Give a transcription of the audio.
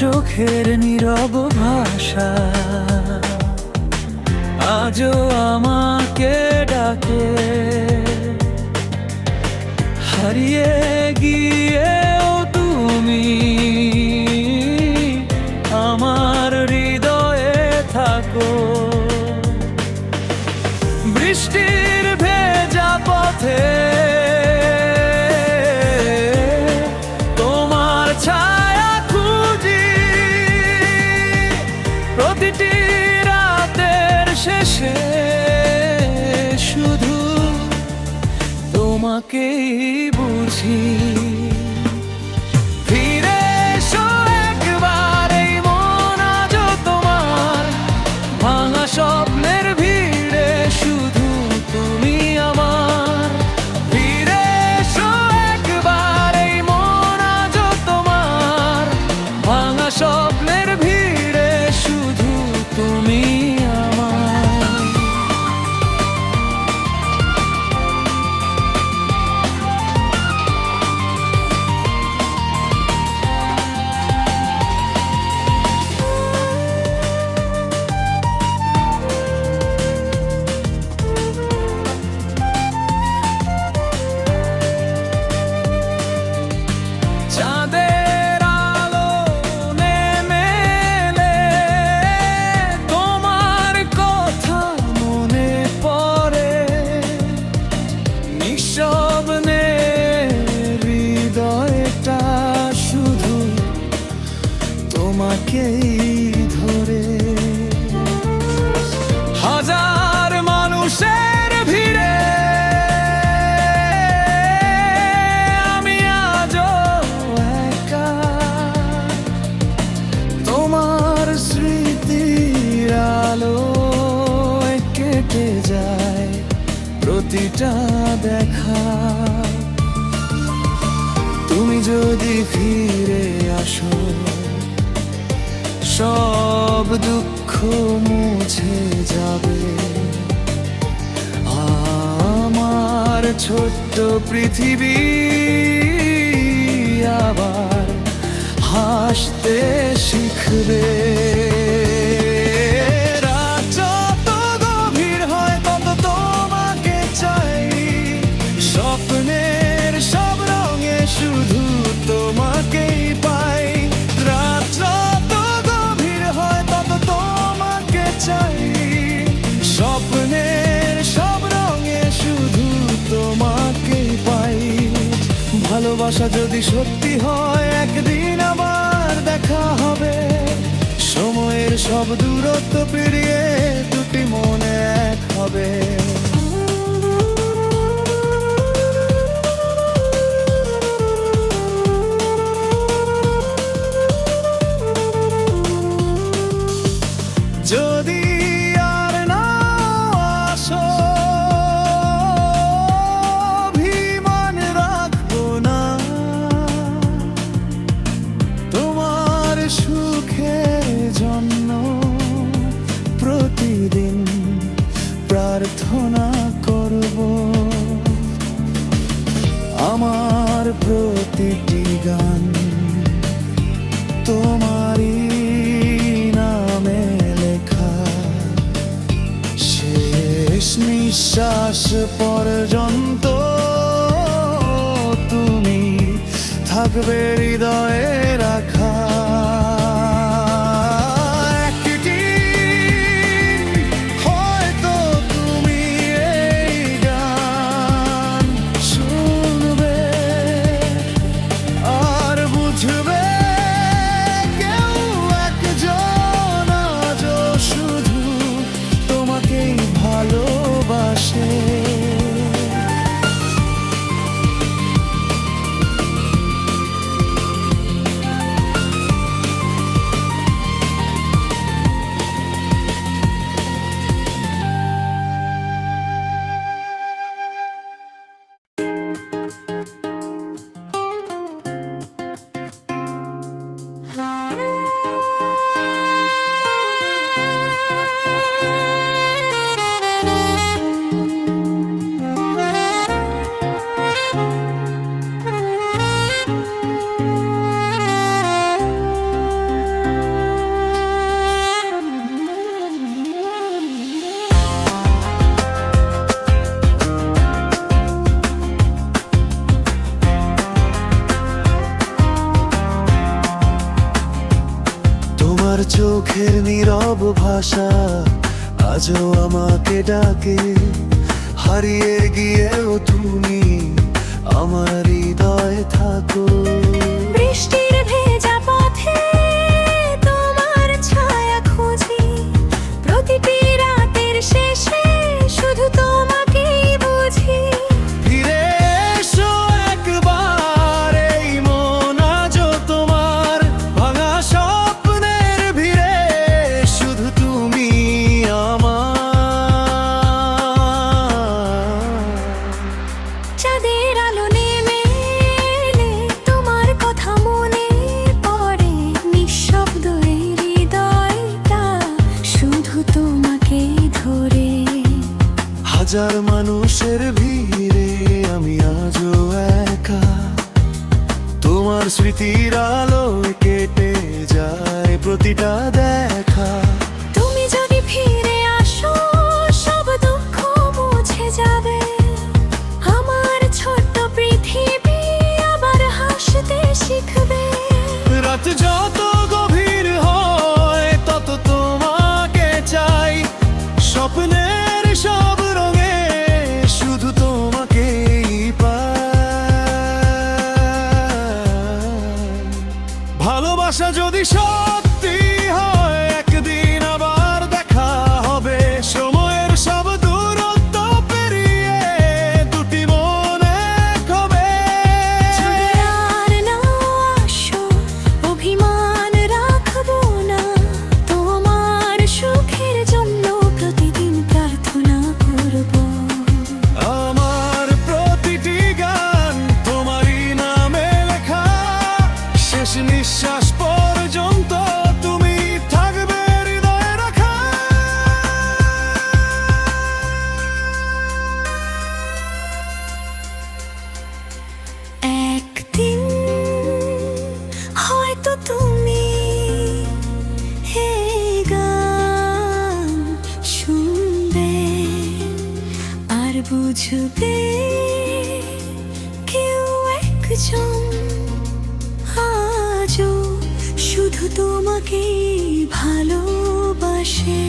চোখের নীরব ভাষা আজও আমাকে ডাকে। হারিয়ে গিয়েও তুমি আমার হৃদয়ে থাকো। বৃষ্টির ভেজা পথে তোমার ছায়া খুঁজি, প্রতিটি রাতের শেষে শুধু তোমাকেই বুঝি। ফিরে এসো একবার, এই মন আজও তোমার। ভাঙা স্বপ্নের ভিড়ে শুধু তুমি আমার। ফিরে এসো একবার, এই মন আজও তোমার। ভাঙা স্বপ্নের ভিড়ে শুধু তুমি আমার। চাঁদের আলো নেমে এলে তোমার কথা মনে পড়ে। নিঃশব্দে হৃদয়টা শুধু তোমাকেই ধরে। হাজার মানুষের ভিড়ে আমি আজও একা। তোমার স্মৃতির আলোয় কেটে যায় প্রতিটা দেখা। তুমি যদি ফিরে আসো, সব দুঃখ মুছে যাবে। আমার ছোট্ট পৃথিবী আবার হাসতে শিখবে। রাত যত গভীর হয় তত তোমাকে চাই। স্বপ্নের সব রঙে শুধু তোমাকেই পাই। রাত যত গভীর হয় তত তোমাকে চাই। স্বপ্নের সব রঙে শুধু তোমাকেই পাই। ভালোবাসা যদি সত্যি হয় একদিন আবার দেখা হবে। সময়ের সব দূরত্ব পেরিয়ে দুটি মনে এক হবে। যদি আর না আসো, অভিমান রাখবো না। তোমার সুখের জন্য প্রতিদিন প্রার্থনা করব। আমার প্রতিটি গান তোমারই নামে লেখা। শেষ নিঃশ্বাস পর্যন্ত তুমি থাকবে হৃদয়ে রাখা। একদিন হয়তো তুমি এই গান শুনবে আর বুঝবে কেউ একজন আজও শুধু তোমাকেই ভালোবাসে। চোখের নীরব ভাষা আজও আমাকে ডাকে, হারিয়ে গিয়েও তুমি আমার হৃদয়ে থাকো। বৃষ্টির ভেজা পথে তোমার ছায়া খুঁজি, প্রতিটি রাতের শেষে শুধু তোমাকেই বুঝি। ফিরে এসো একবার, এই মন আজও তোমার, ভাঙা স্বপ্নের ভিড়ে শুধু তুমি আমার। চাঁদের আলো নেমে এলে তোমার কথা মনে পড়ে, নিঃশব্দ এই হৃদয়টা শুধু তোমাকেই ধরে। হাজার মানুষের ভিড়ে আমি আজও একা, তোমার স্মৃতির আলোয় কেটে যায় প্রতিটা দেখা। তুমি যদি ফিরে আসো সব দুঃখ মুছে যাবে, আমার ছোট্ট পৃথিবী আবার হাসতে শিখবে। রাত যত গভীর হয় তত তোমাকে চাই, স্বপ্নের সব রঙে শুধু তোমাকেই পাই। ভালোবাসা যদি সত্যি হয় একদিন আবার দেখা হবে, সময়ের সব দূরত্ব পেরিয়ে দুটি মন এক হবে। যদি আর না আসো অভিমান রাখবো না, তোমার সুখের জন্য প্রতিদিন প্রার্থনা করব। আমার প্রতিটি গান তোমারই নামে লেখা, শেষ নিঃশ্বাস পর্যন্ত তুমি থাকবে হৃদয়ে রাখা। একদিন হয়তো তুমি এই গান শুনবে আর বুঝবে কেউ একজন আজও শুধু তোমাকেই ভালোবাসে।